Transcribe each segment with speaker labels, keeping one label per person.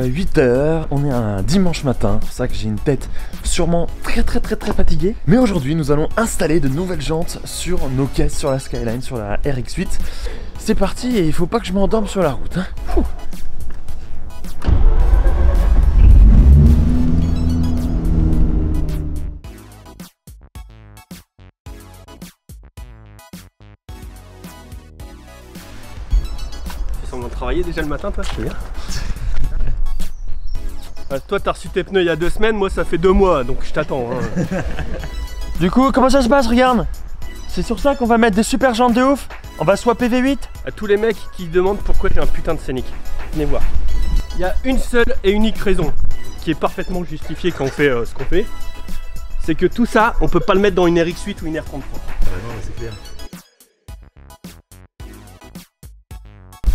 Speaker 1: 8 h, on est un dimanche matin, c'est pour ça que j'ai une tête sûrement très fatiguée. Mais aujourd'hui nous allons installer de nouvelles jantes sur nos caisses, sur la Skyline, sur la RX8. C'est parti et il faut pas que je m'endorme sur la route, hein. Ouh.
Speaker 2: On va travailler déjà le matin, toi, c'est bien. Toi, t'as reçu tes pneus il y a 2 semaines, moi ça fait 2 mois, donc je t'attends. Hein.
Speaker 1: Du coup, comment ça se passe, regarde? C'est sur ça qu'on va mettre des super jantes de ouf? On va swapper V8?
Speaker 2: À tous les mecs qui demandent pourquoi t'es un putain de Scénic, venez voir. Il y a une seule et unique raison qui est parfaitement justifiée quand on fait ce qu'on fait. C'est que tout ça, on peut pas le mettre dans une RX8 ou une R33.
Speaker 1: Ouais, non, c'est clair.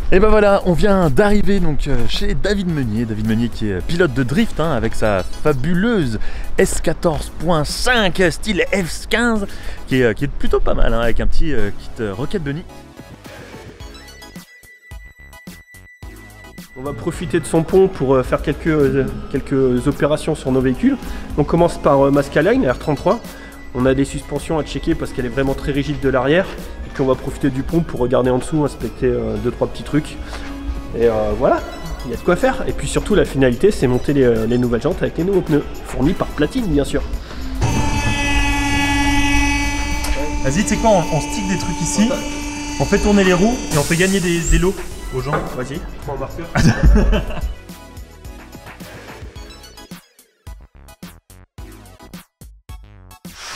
Speaker 1: Et ben voilà, on vient d'arriver donc chez David Meunier qui est pilote de drift hein, avec sa fabuleuse S14.5 style F15 qui est plutôt pas mal hein, avec un petit kit Rocket Bunny.
Speaker 2: On va profiter de son pont pour faire quelques opérations sur nos véhicules. On commence par ma Skyline, la R33. On a des suspensions à checker parce qu'elle est vraiment très rigide de l'arrière. Et puis on va profiter du pont pour regarder en dessous, inspecter 2-3 petits trucs. Et voilà, il y a de quoi faire. Et puis surtout la finalité, c'est monter les nouvelles jantes avec les nouveaux pneus. Fournis par Platine bien sûr.
Speaker 1: Vas-y, tu sais quoi, on stick des trucs ici. On fait tourner les roues et on fait gagner des lots aux gens. Vas-y,
Speaker 2: prends un marqueur.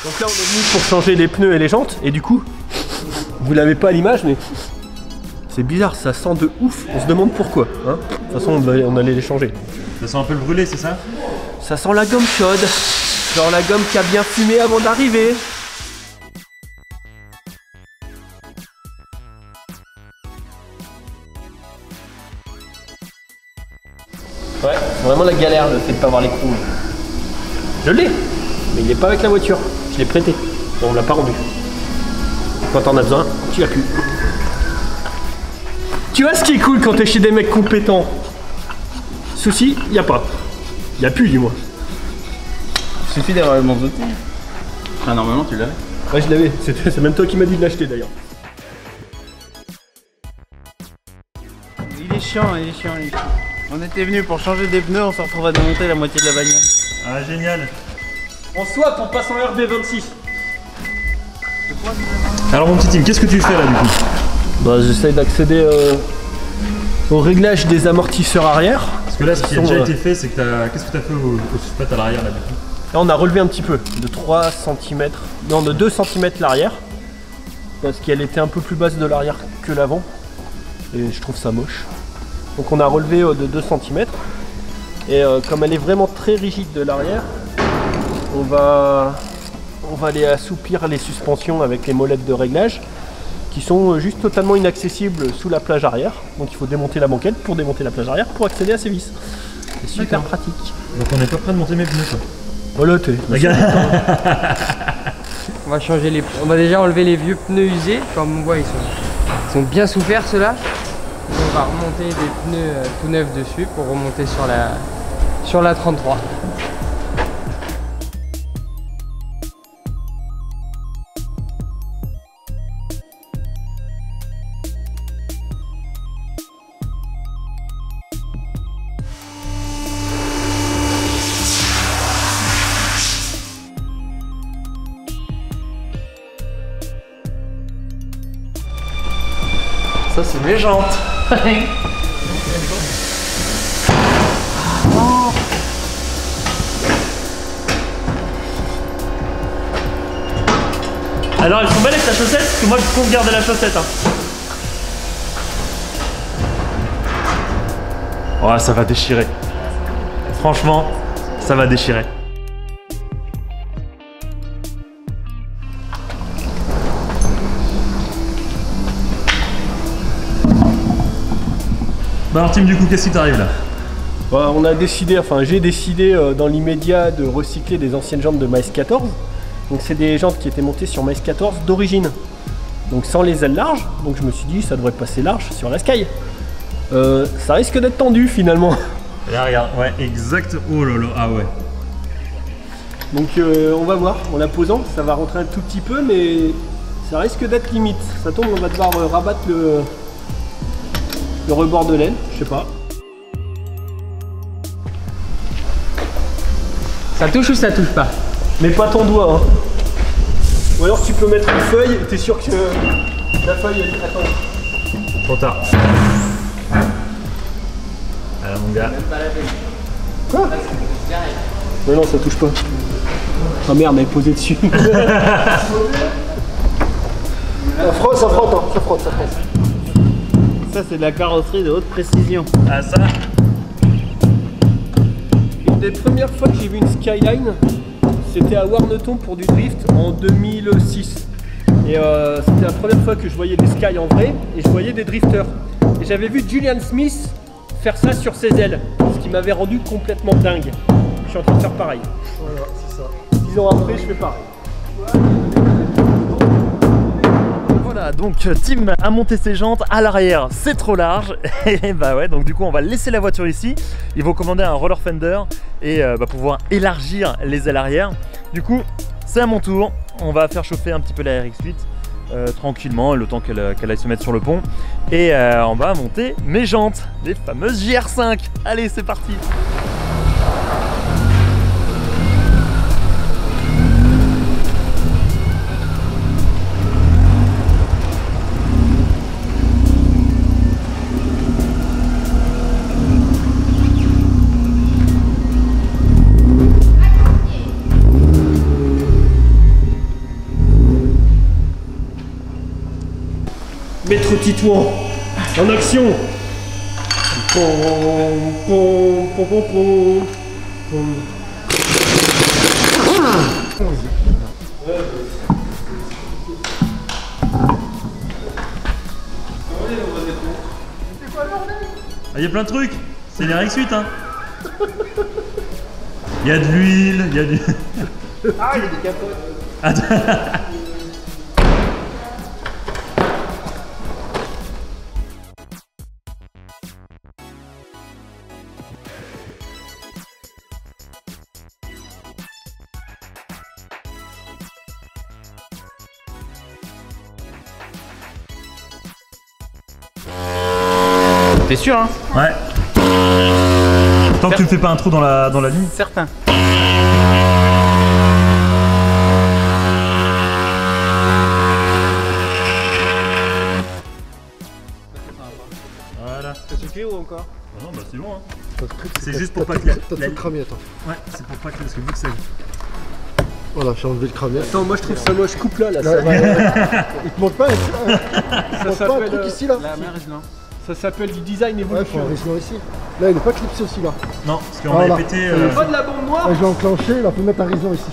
Speaker 2: Donc là on est venu pour changer les pneus et les jantes et du coup, vous l'avez pas à l'image mais c'est bizarre, ça sent de ouf, on se demande pourquoi. Hein, de toute façon on allait les changer.
Speaker 1: Ça sent un peu le brûlé, c'est ça?
Speaker 2: Ça sent la gomme chaude, genre la gomme qui a bien fumé avant d'arriver. Ouais, c'est vraiment la galère le fait de pas avoir l'écrou. Je l'ai, mais il n'est pas avec la voiture. Je l'ai prêté. Et on l'a pas rendu. Quand t'en as besoin, tu l'as plus. Tu vois ce qui est cool quand t'es chez des mecs compétents? Souci, y a pas. Y a plus du moins.
Speaker 3: Il suffit d'avoir le manche de thé. Ah normalement tu l'avais.
Speaker 2: Ouais je l'avais, c'est même toi qui m'as dit de l'acheter d'ailleurs.
Speaker 3: Il est chiant, il est chiant, il est chiant. On était venu pour changer des pneus, on se retrouve à démonter la moitié de la bagnole.
Speaker 1: Ah génial.
Speaker 2: On swap, on passe en RB26.
Speaker 1: Alors mon petit team, qu'est-ce que tu fais là du coup?
Speaker 2: Bah j'essaye d'accéder au réglage des amortisseurs arrière.
Speaker 1: Parce que là ce qui a déjà été fait c'est que qu'est-ce que tu as fait au suspense à l'arrière là du coup?
Speaker 2: Là on a relevé un petit peu, de 3 cm, non de 2 cm l'arrière. Parce qu'elle était un peu plus basse de l'arrière que l'avant. Et je trouve ça moche. Donc on a relevé de 2 cm. Et comme elle est vraiment très rigide de l'arrière, on va aller assouplir les suspensions avec les molettes de réglage qui sont juste totalement inaccessibles sous la plage arrière. Donc il faut démonter la banquette pour démonter la plage arrière pour accéder à ces vis. C'est super pratique.
Speaker 1: Donc on n'est pas prêt de monter mes pneus quoi.
Speaker 2: Voilà t'es.
Speaker 1: Regarde.
Speaker 4: On va changer les. On va déjà enlever les vieux pneus usés. Comme on voit ils sont bien souffert ceux-là. On va remonter des pneus tout neufs dessus pour remonter sur la 33.
Speaker 3: Ça c'est mes jantes.
Speaker 1: Alors elles sont belles avec ta chaussette? Parce que moi je compte garder la chaussette hein. Oh ça va déchirer. Franchement, ça va déchirer. Bah alors team du coup, qu'est-ce qui t'arrive là?
Speaker 2: Bah, on a décidé, enfin j'ai décidé dans l'immédiat de recycler des anciennes jantes de Maïs 14. Donc c'est des jantes qui étaient montées sur Maïs 14 d'origine. Donc sans les ailes larges, donc je me suis dit ça devrait passer large sur la Sky. Ça risque d'être tendu finalement.
Speaker 1: Là, regarde, ouais, exact. Oh là là, ah ouais.
Speaker 2: Donc on va voir, en la posant, ça va rentrer un tout petit peu, mais ça risque d'être limite. Ça tombe, on va devoir rabattre le rebord de laine, je sais pas.
Speaker 4: Ça touche ou ça touche pas?
Speaker 2: Mais pas ton doigt, hein. Ou alors tu peux mettre une feuille et t'es sûr que la feuille elle... Attends.
Speaker 1: Trop tard. Alors mon gars.
Speaker 2: Quoi? Non, non, ça touche pas. Ah merde, elle est posée dessus. Ça frotte, ça frotte, hein. Ça frotte, ça frotte.
Speaker 3: Ça, c'est de la carrosserie de haute précision.
Speaker 1: Ah ça.
Speaker 2: Une des premières fois que j'ai vu une Skyline, c'était à Warneton pour du drift en 2006. Et c'était la première fois que je voyais des Sky en vrai et je voyais des drifters. Et j'avais vu Julian Smith faire ça sur ses ailes, ce qui m'avait rendu complètement dingue. Je suis en train de faire pareil. Voilà, c'est ça. 10 ans après, je fais pareil.
Speaker 1: Voilà, donc Tim a monté ses jantes à l'arrière, c'est trop large. Et bah ouais, donc du coup on va laisser la voiture ici. Ils vont commander un roller fender et pouvoir élargir les ailes arrière. Du coup, c'est à mon tour. On va faire chauffer un petit peu la RX8 tranquillement, le temps qu'elle aille se mettre sur le pont. Et on va monter mes jantes, les fameuses JR5. Allez, c'est parti.
Speaker 2: Maître Titouan, en action. Pom, pom, pom, pom, pom, pom.
Speaker 1: Il y a plein de trucs, c'est les RX8 hein. Il y a de l'huile, il y a du...
Speaker 2: Ah, il y a des capotes.
Speaker 3: T'es sûr, hein?
Speaker 1: Ouais. Tant que tu ne fais pas un trou dans la ligne.
Speaker 3: Certain.
Speaker 1: Voilà.
Speaker 2: T'as suffit ou encore?
Speaker 1: Ah non, bah c'est bon hein. C'est juste pour pas que
Speaker 5: T'as tout cramé, attends.
Speaker 1: Ouais, c'est pour pas que parce que vu que c'est...
Speaker 5: Voilà, j'ai enlevé le cramier.
Speaker 2: Attends, moi je trouve ça moche, coupe là,
Speaker 5: Ouais,
Speaker 2: ça.
Speaker 5: Il te manque pas, il te manque pas un truc ici là?
Speaker 3: La mer Riesling.
Speaker 2: Ça s'appelle du design
Speaker 5: Ouais, faut
Speaker 2: évolution.
Speaker 5: un Riesling ici. Là, il n'est pas clipsé aussi là.
Speaker 1: Non, parce qu'on
Speaker 5: Voilà.
Speaker 1: avait pété...
Speaker 2: Pas de la bombe noire.
Speaker 5: Là, je l'ai enclenché, là, faut mettre un Riesling ici.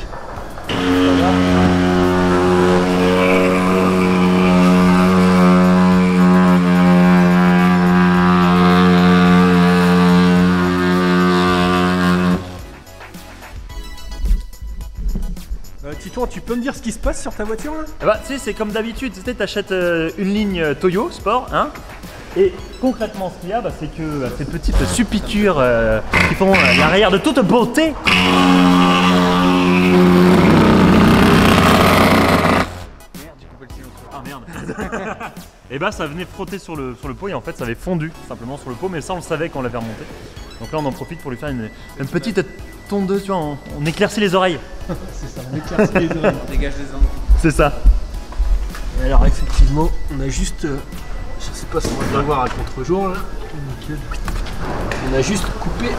Speaker 2: Titouan, tu peux me dire ce qui se passe sur ta voiture là?
Speaker 1: Bah tu sais, c'est comme d'habitude, tu sais, t'achètes une ligne Toyo Sport, hein. Et concrètement, ce qu'il y a, bah, c'est que ces petites supitures qui font l'arrière de toute beauté. Ah merde. Et bah ça venait frotter sur le pot et en fait ça avait fondu simplement sur le pot, mais ça on le savait quand on l'avait remonté. Donc là on en profite pour lui faire une petite tondeuse, tu vois, on éclaircit les oreilles.
Speaker 2: C'est ça, on éclaircit les oreilles.
Speaker 3: On dégage les angles.
Speaker 1: C'est ça.
Speaker 2: Et alors effectivement, on a juste, je sais pas si on va bien voir à contre-jour là. On a juste coupé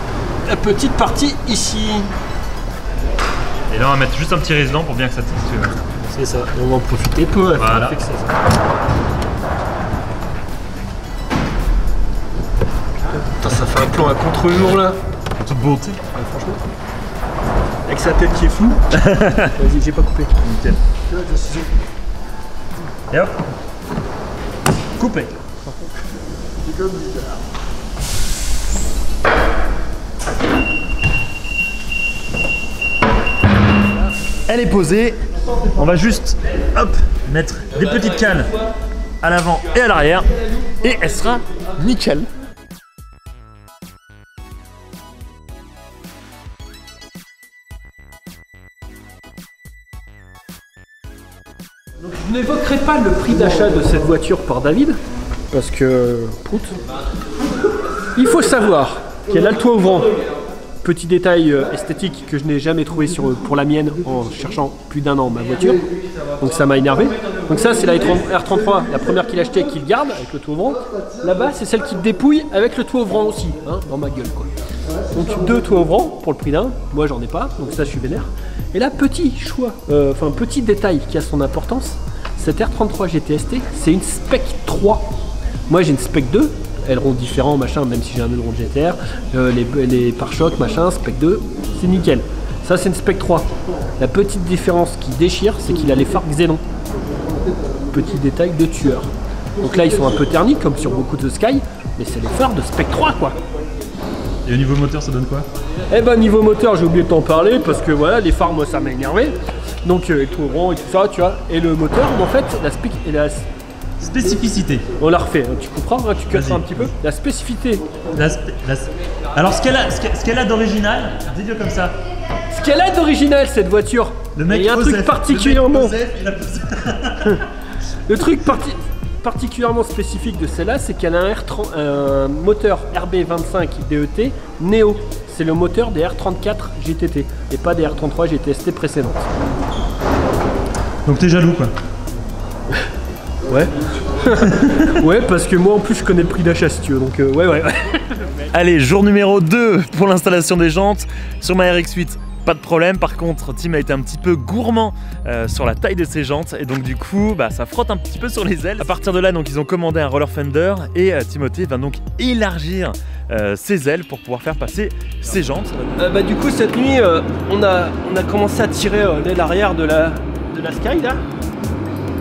Speaker 2: la petite partie ici.
Speaker 1: Et là on va mettre juste un petit résident pour bien que ça tisse.
Speaker 2: C'est ça, et on va en profiter pour
Speaker 1: Voilà.
Speaker 2: fixer ça. Putain, ça fait un plan à contre-jour là.
Speaker 1: Toute beauté.
Speaker 2: Ouais, franchement. Avec sa tête qui est floue. Vas-y, j'ai pas coupé.
Speaker 1: Nickel. Et hop. Coupé. Elle est posée. On va juste, hop, mettre des petites cannes à l'avant et à l'arrière. Et elle sera nickel.
Speaker 2: Je n'évoquerai pas le prix d'achat de cette voiture par David, parce que... prout. Il faut savoir qu'elle a le toit ouvrant. Petit détail esthétique que je n'ai jamais trouvé pour la mienne en cherchant plus d'1 an ma voiture. Donc ça m'a énervé. Donc ça c'est la R33, la première qu'il a achetée qu'il garde avec le toit ouvrant. Là-bas c'est celle qu'il dépouille avec le toit ouvrant aussi, hein, dans ma gueule quoi. Donc 2 toits ouvrants pour le prix d'1, moi j'en ai pas, donc ça je suis vénère. Et là petit choix, petit détail qui a son importance, cette R33 GTST c'est une Spec 3. Moi j'ai une Spec 2. Ailerons différents, machin, même si j'ai un aileron de GTR, les pare-chocs, machin, Spec 2, c'est nickel. Ça, c'est une Spec 3. La petite différence qui déchire, c'est qu'il a les phares Xenon. Petit détail de tueur. Donc là, ils sont un peu ternis, comme sur beaucoup de Sky, mais c'est les phares de Spec 3, quoi.
Speaker 6: Et au niveau moteur, ça donne quoi?
Speaker 2: Eh ben, niveau moteur, j'ai oublié de t'en parler, parce que voilà, les phares, moi, ça m'a énervé. Donc, tout rond et tout ça, tu vois. Et le moteur, en fait,
Speaker 6: Spécificité.
Speaker 2: on l'a refait, tu comprends, hein, tu casseras un petit peu. La spécificité.
Speaker 6: Alors ce qu'elle a d'original, dis-le comme ça.
Speaker 2: Ce qu'elle a d'original cette voiture,
Speaker 6: Le mec
Speaker 2: il y a un
Speaker 6: Joseph,
Speaker 2: truc particulièrement...
Speaker 6: le mec Joseph, il a posé-
Speaker 2: Le truc particulièrement spécifique de celle-là, c'est qu'elle a un moteur RB25 DET Neo. C'est le moteur des R34 GTT et pas des R33 GTST précédentes.
Speaker 6: Donc t'es jaloux quoi.
Speaker 2: Ouais. Ouais, parce que moi en plus je connais le prix d'achat si tu veux, donc ouais.
Speaker 1: Allez, jour numéro 2 pour l'installation des jantes sur ma RX8. Pas de problème, par contre Tim a été un petit peu gourmand sur la taille de ses jantes et donc du coup ça frotte un petit peu sur les ailes. À partir de là donc ils ont commandé un roller fender et Timothée va donc élargir ses ailes pour pouvoir faire passer ses jantes.
Speaker 2: Du coup cette nuit on a commencé à tirer l'aile arrière de la Sky là,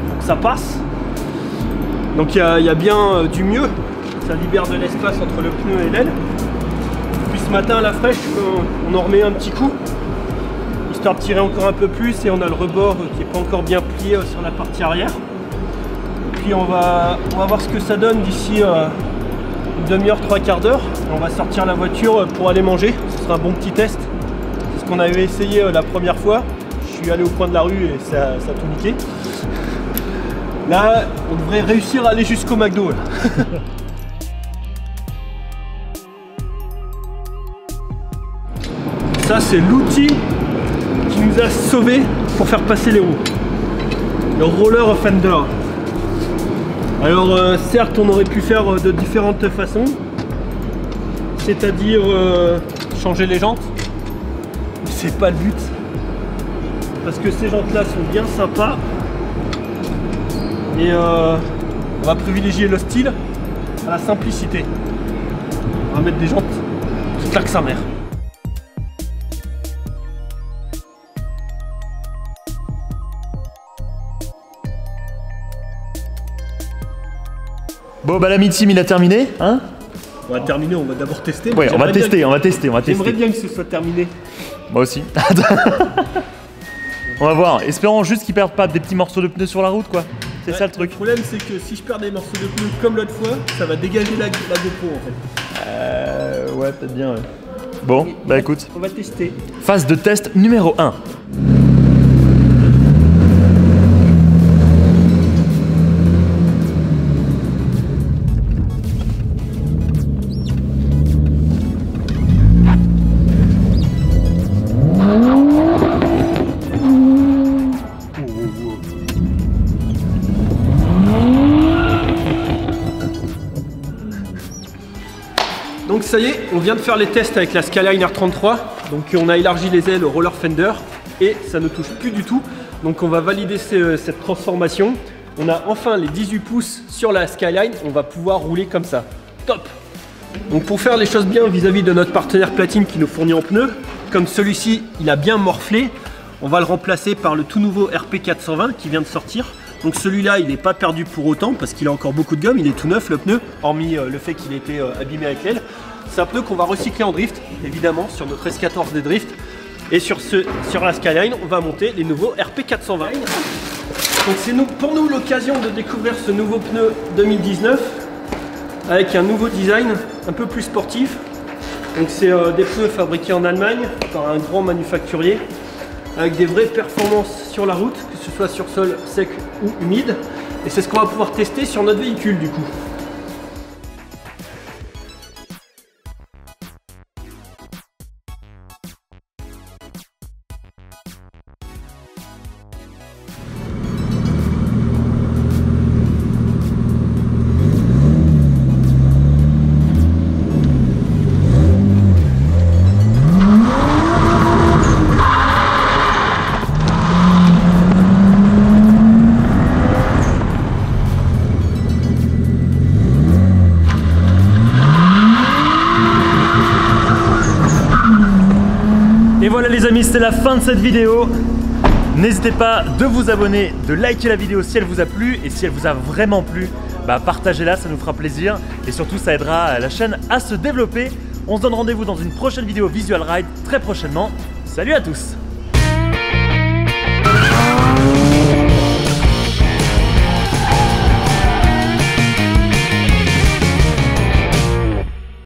Speaker 2: pour que ça passe. Donc il y a bien du mieux, ça libère de l'espace entre le pneu et l'aile. Puis ce matin à la fraîche on en remet un petit coup, histoire de tirer encore un peu plus, et on a le rebord qui n'est pas encore bien plié sur la partie arrière. Et puis on va voir ce que ça donne d'ici une demi-heure, 3/4 d'heure. On va sortir la voiture pour aller manger, ce sera un bon petit test. C'est ce qu'on avait essayé la première fois. Je suis allé au coin de la rue et ça a tout niqué. Là, on devrait réussir à aller jusqu'au McDo. Ça, c'est l'outil qui nous a sauvés pour faire passer les roues. Le roller fender. Alors, certes, on aurait pu faire de différentes façons. C'est-à-dire changer les jantes. Mais c'est pas le but. Parce que ces jantes-là sont bien sympas. Et on va privilégier le style à la simplicité. On va mettre des jantes qui claquent sa mère.
Speaker 1: Bon l'ami Tim il a terminé, hein?
Speaker 2: On va terminer, on va d'abord tester.
Speaker 1: Ouais, on va tester.
Speaker 2: J'aimerais bien que ce soit terminé.
Speaker 1: Moi aussi. On va voir, espérons juste qu'ils perdent pas des petits morceaux de pneus sur la route quoi. C'est ça le truc.
Speaker 2: Le problème c'est que si je perds des morceaux de pneus comme l'autre fois, ça va dégager la GoPro en fait.
Speaker 1: Ouais peut-être bien ouais. Bon, écoute.
Speaker 2: On va tester.
Speaker 1: Phase de test numéro 1.
Speaker 2: Donc ça y est, on vient de faire les tests avec la Skyline R33. Donc on a élargi les ailes au roller fender et ça ne touche plus du tout. Donc on va valider cette transformation. On a enfin les 18 pouces sur la Skyline, on va pouvoir rouler comme ça. Top! Donc pour faire les choses bien vis-à-vis de notre partenaire Platine qui nous fournit en pneus, comme celui-ci il a bien morflé, on va le remplacer par le tout nouveau RP420 qui vient de sortir. Donc celui-là il n'est pas perdu pour autant parce qu'il a encore beaucoup de gomme, il est tout neuf le pneu, hormis le fait qu'il ait été abîmé avec l'aile. C'est un pneu qu'on va recycler en drift, évidemment, sur notre S14 des drifts. Et sur la Skyline, on va monter les nouveaux RP420. Donc c'est pour nous l'occasion de découvrir ce nouveau pneu 2019 avec un nouveau design un peu plus sportif. Donc c'est des pneus fabriqués en Allemagne par un grand manufacturier avec des vraies performances sur la route, que ce soit sur sol sec ou humide. Et c'est ce qu'on va pouvoir tester sur notre véhicule du coup.
Speaker 1: Et voilà les amis, c'est la fin de cette vidéo. N'hésitez pas de vous abonner, de liker la vidéo si elle vous a plu. Et si elle vous a vraiment plu, bah partagez-la, ça nous fera plaisir. Et surtout ça aidera la chaîne à se développer. On se donne rendez-vous dans une prochaine vidéo Visual Ride très prochainement. Salut à tous!